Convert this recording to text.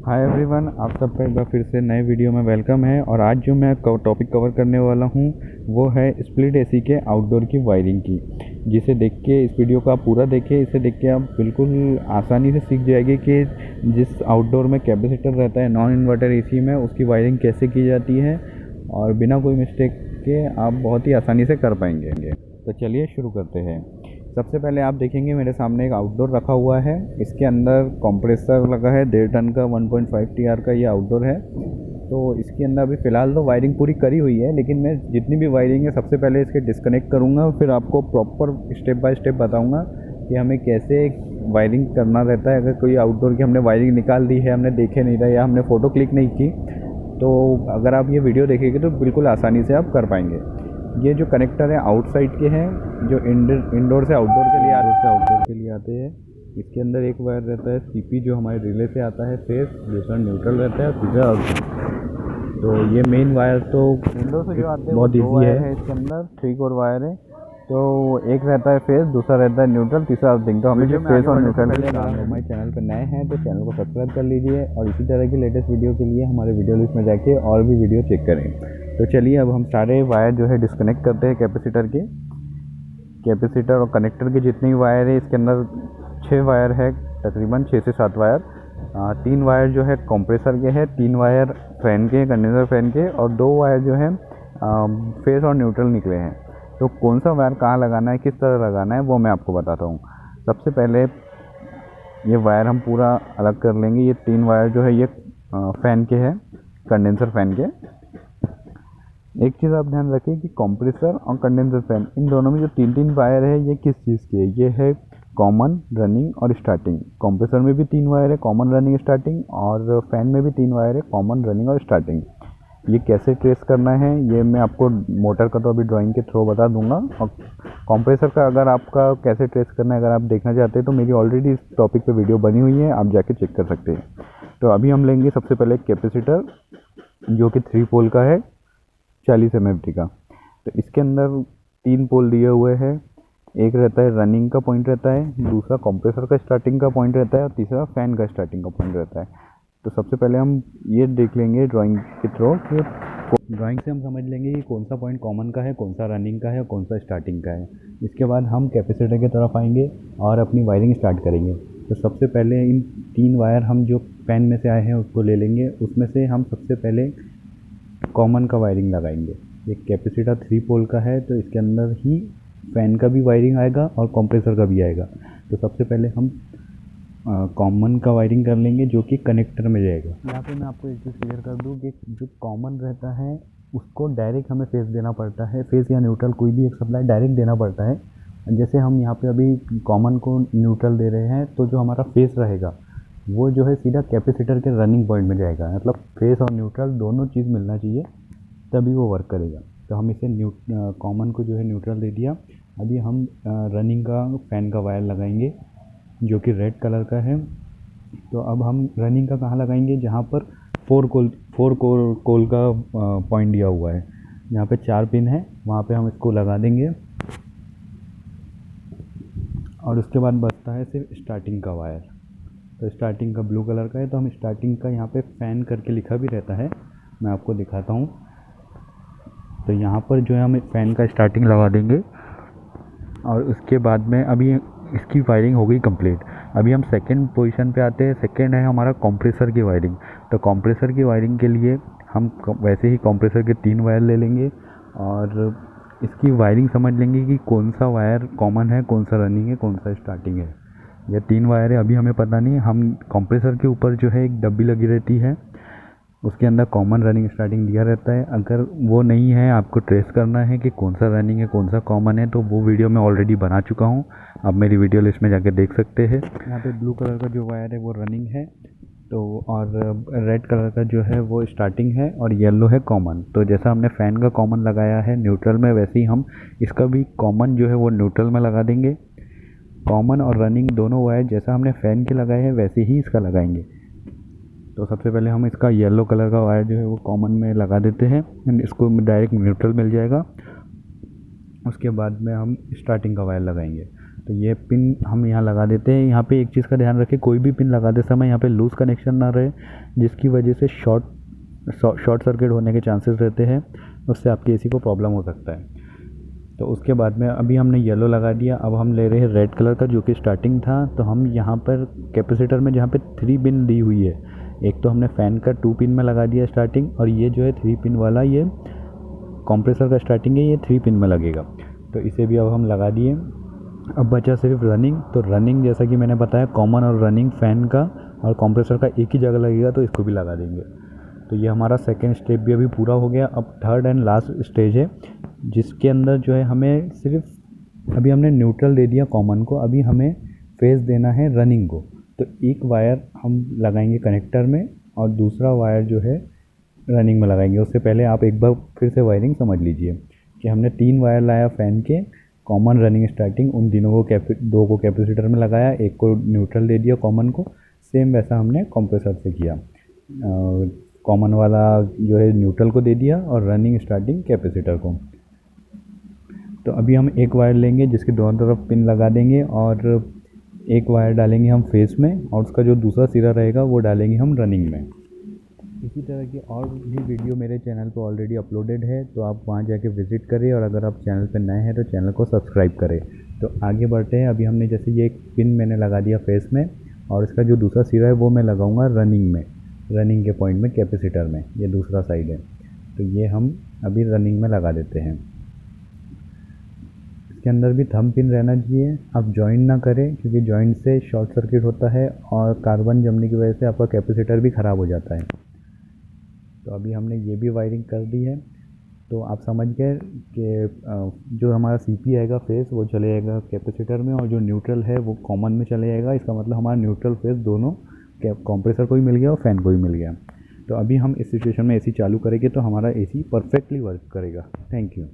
Hi everyone, आप सबका एक बार फिर से नए वीडियो में वेलकम है। और आज जो मैं टॉपिक कवर करने वाला हूँ वो है स्प्लिट एसी के आउटडोर की वायरिंग की, जिसे देख के इस वीडियो को आप पूरा देखिए। इसे देख के आप बिल्कुल आसानी से सीख जाएंगे कि जिस आउटडोर में कैपेसिटर रहता है नॉन इन्वर्टर एसी में, उसकी वायरिंग कैसे की जाती है और बिना कोई मिस्टेक के आप बहुत ही आसानी से कर पाएंगे। तो चलिए शुरू करते हैं। सबसे पहले आप देखेंगे मेरे सामने एक आउटडोर रखा हुआ है। इसके अंदर कंप्रेसर लगा है 1.5 टन का, 1.5 TR का ये आउटडोर है। तो इसके अंदर अभी फ़िलहाल तो वायरिंग पूरी करी हुई है, लेकिन मैं जितनी भी वायरिंग है सबसे पहले इसके डिस्कनेक्ट करूँगा, फिर आपको प्रॉपर स्टेप बाय स्टेप बताऊँगा कि हमें कैसे वायरिंग करना रहता है। अगर कोई आउटडोर की हमने वायरिंग निकाल दी है, हमने देखे नहीं था या हमने फ़ोटो क्लिक नहीं की, तो अगर आप ये वीडियो देखेंगे तो बिल्कुल आसानी से आप कर पाएंगे। ये जो कनेक्टर है आउटसाइड के हैं, जो इंडोर से आउटडोर के लिए आते हैं। इसके अंदर एक वायर रहता है CP जो हमारे रिले से आता है फेस, दूसरा न्यूट्रल रहता है, तीसरा। तो ये मेन वायर तो विंडो से जो आते हैं बहुत ईजी है। इसके अंदर 3 कोर वायर है, तो एक रहता है फेस, दूसरा रहता है न्यूट्रल, तीसरा अर्थिंग। तो हमें जो फेस और न्यूट्रल के काम है। हमारे चैनल पर नए हैं तो चैनल को सब्सक्राइब कर लीजिए और इसी तरह की लेटेस्ट वीडियो के लिए हमारे वीडियो लिस्ट में जाके और भी वीडियो चेक करें। तो चलिए अब हम सारे वायर जो है डिस्कनेक्ट करते हैं कैपेसिटर और कनेक्टर के जितनी वायर है। इसके अंदर 6 वायर है, तकरीबन 6 से 7 वायर। 3 वायर जो है कंप्रेसर के हैं, 3 वायर फैन के, कंडेंसर फैन के, और 2 वायर जो है फेस और न्यूट्रल निकले हैं। तो कौन सा वायर कहाँ लगाना है, किस तरह लगाना है, वो मैं आपको बताता हूँ। सबसे पहले ये वायर हम पूरा अलग कर लेंगे। ये 3 वायर जो है ये फ़ैन के हैं, कंडेंसर फ़ैन के। एक चीज़ आप ध्यान रखें कि कंप्रेसर और कंडेंसर फैन, इन दोनों में जो 3 वायर है ये किस चीज़ के है। ये है कॉमन, रनिंग और स्टार्टिंग। कंप्रेसर में भी 3 वायर है, कॉमन, रनिंग, स्टार्टिंग, और फैन में भी 3 वायर है, कॉमन, रनिंग और स्टार्टिंग। ये कैसे ट्रेस करना है ये मैं आपको मोटर का तो अभी ड्राइंग के थ्रू बता दूंगा, और कंप्रेसर का अगर आपका कैसे ट्रेस करना है अगर आप देखना चाहते हैं तो मेरी ऑलरेडी इस टॉपिक पे वीडियो बनी हुई है, आप जाके चेक कर सकते हैं। तो अभी हम लेंगे सबसे पहले कैपेसिटर, जो कि 3 पोल का है, 40 MFT का। तो इसके अंदर 3 पोल दिए हुए हैं। एक रहता है रनिंग का पॉइंट रहता है, दूसरा कंप्रेसर का स्टार्टिंग का पॉइंट रहता है, और तीसरा फैन का स्टार्टिंग का पॉइंट रहता है। तो सबसे पहले हम ये देख लेंगे ड्राइंग के थ्रू कि ड्राइंग से हम समझ लेंगे कि कौन सा पॉइंट कॉमन का है, कौन सा रनिंग का है और कौन सा स्टार्टिंग का है। इसके बाद हम कैपेसिटर की तरफ आएंगे और अपनी वायरिंग स्टार्ट करेंगे। तो सबसे पहले इन 3 वायर हम जो फैन में से आए हैं उसको ले लेंगे। उसमें से हम सबसे पहले कॉमन का वायरिंग लगाएंगे। ये कैपेसिटर 3 पोल का है, तो इसके अंदर ही फैन का भी वायरिंग आएगा और कंप्रेसर का भी आएगा। तो सबसे पहले हम कॉमन का वायरिंग कर लेंगे, जो कि कनेक्टर में जाएगा। यहाँ पे मैं आपको एक चीज़ क्लियर कर दूँ कि जो कॉमन रहता है उसको डायरेक्ट हमें फेस देना पड़ता है, फेस या न्यूट्रल कोई भी एक सप्लाई डायरेक्ट देना पड़ता है। जैसे हम यहाँ पे अभी कॉमन को न्यूट्रल दे रहे हैं, तो जो हमारा फेस रहेगा वो जो है सीधा कैपेसिटर के रनिंग पॉइंट में जाएगा। मतलब फेस और न्यूट्रल दोनों चीज़ मिलना चाहिए, तभी वो वर्क करेगा। तो हम इसे कॉमन को जो है न्यूट्रल दे दिया। अभी हम रनिंग का फैन का वायर लगाएंगे, जो कि रेड कलर का है। तो अब हम रनिंग का कहाँ लगाएंगे, जहाँ पर 4 कोल का पॉइंट दिया हुआ है, यहाँ पे 4 पिन है, वहाँ पे हम इसको लगा देंगे। और उसके बाद बचता है सिर्फ स्टार्टिंग का वायर। तो स्टार्टिंग का ब्लू कलर का है, तो हम स्टार्टिंग का यहाँ पे फैन करके लिखा भी रहता है, मैं आपको दिखाता हूँ। तो यहाँ पर जो है हम फैन का स्टार्टिंग लगा देंगे। और उसके बाद में अभी इसकी वायरिंग हो गई कंप्लीट। अभी हम सेकंड पोजीशन पे आते हैं। सेकंड है हमारा कंप्रेसर की वायरिंग। तो कंप्रेसर की वायरिंग के लिए हम वैसे ही कंप्रेसर के 3 वायर ले लेंगे और इसकी वायरिंग समझ लेंगे कि कौन सा वायर कॉमन है, कौन सा रनिंग है, कौन सा स्टार्टिंग है। ये 3 वायर है, अभी हमें पता नहीं। हम कंप्रेसर के ऊपर जो है एक डब्बी लगी रहती है, उसके अंदर कॉमन, रनिंग, स्टार्टिंग दिया रहता है। अगर वो नहीं है, आपको ट्रेस करना है कि कौन सा रनिंग है कौन सा कॉमन है, तो वो वीडियो मैं ऑलरेडी बना चुका हूँ, आप मेरी वीडियो लिस्ट में जाके देख सकते हैं। यहाँ पे ब्लू कलर का जो वायर है वो रनिंग है, तो और रेड कलर का जो है वो स्टार्टिंग है, और येलो है कॉमन। तो जैसा हमने फ़ैन का कॉमन लगाया है न्यूट्रल में, वैसे ही हम इसका भी कॉमन जो है वो न्यूट्रल में लगा देंगे। कॉमन और रनिंग दोनों वायर जैसा हमने फ़ैन के लगाए हैं वैसे ही इसका लगाएंगे। तो सबसे पहले हम इसका येलो कलर का वायर जो है वो कॉमन में लगा देते हैं, इसको डायरेक्ट न्यूट्रल मिल जाएगा। उसके बाद में हम स्टार्टिंग का वायर लगाएंगे। तो ये पिन हम यहाँ लगा देते हैं। यहाँ पे एक चीज़ का ध्यान रखें, कोई भी पिन लगाते समय यहाँ पे लूज़ कनेक्शन ना रहे, जिसकी वजह से शॉर्ट सर्किट होने के चांसेस रहते हैं, उससे आपकी एसी को प्रॉब्लम हो सकता है। तो उसके बाद में अभी हमने येलो लगा दिया, अब हम ले रहे हैं रेड कलर का जो कि स्टार्टिंग था। तो हम यहाँ पर कैपेसिटर में जहाँ पे 3 पिन दी हुई है, एक तो हमने फ़ैन का 2 पिन में लगा दिया स्टार्टिंग, और ये जो है 3 पिन वाला ये कंप्रेसर का स्टार्टिंग है, ये 3 पिन में लगेगा। तो इसे भी अब हम लगा दिए। अब बचा सिर्फ रनिंग। तो रनिंग जैसा कि मैंने बताया, कॉमन और रनिंग फ़ैन का और कंप्रेसर का एक ही जगह लगेगा, तो इसको भी लगा देंगे। तो ये हमारा सेकेंड स्टेप भी अभी पूरा हो गया। अब थर्ड एंड लास्ट स्टेज है, जिसके अंदर जो है हमें सिर्फ अभी हमने न्यूट्रल दे दिया कॉमन को, अभी हमें फेस देना है रनिंग को। तो एक वायर हम लगाएंगे कनेक्टर में और दूसरा वायर जो है रनिंग में लगाएंगे। उससे पहले आप एक बार फिर से वायरिंग समझ लीजिए कि हमने 3 वायर लाया फ़ैन के, कॉमन रनिंग स्टार्टिंग, उन तीनों को 2 को कैपेसिटर में लगाया, एक को न्यूट्रल दे दिया कॉमन को। सेम वैसा हमने कंप्रेसर से किया, कॉमन वाला जो है न्यूट्रल को दे दिया और रनिंग स्टार्टिंग कैपेसिटर को। तो अभी हम एक वायर लेंगे जिसके दोनों तरफ पिन लगा देंगे और एक वायर डालेंगे हम फेस में, और उसका जो दूसरा सिरा रहेगा वो डालेंगे हम रनिंग में। इसी तरह की और भी वीडियो मेरे चैनल पर ऑलरेडी अपलोडेड है, तो आप वहाँ जाके विज़िट करें, और अगर आप चैनल पर नए हैं तो चैनल को सब्सक्राइब करें। तो आगे बढ़ते हैं। अभी हमने जैसे ये एक पिन मैंने लगा दिया फेस में, और इसका जो दूसरा सिरा है वो मैं लगाऊंगा रनिंग में, रनिंग के पॉइंट में कैपेसिटर में, ये दूसरा साइड है। तो ये हम अभी रनिंग में लगा देते हैं। इसके अंदर भी थंब पिन रहना चाहिए, आप जॉइंट ना करें, क्योंकि जॉइंट से शॉर्ट सर्किट होता है और कार्बन जमने की वजह से आपका कैपेसिटर भी ख़राब हो जाता है। तो अभी हमने ये भी वायरिंग कर दी है। तो आप समझ गए कि जो हमारा CP आएगा फेस वो चले जाएगा कैपेसिटर में, और जो न्यूट्रल है वो कॉमन में चले जाएगा। इसका मतलब हमारा न्यूट्रल फेस दोनों कंप्रेसर को ही मिल गया और फ़ैन को ही मिल गया। तो अभी हम इस सिचुएशन में AC चालू करेंगे तो हमारा AC परफेक्टली वर्क करेगा। Thank you.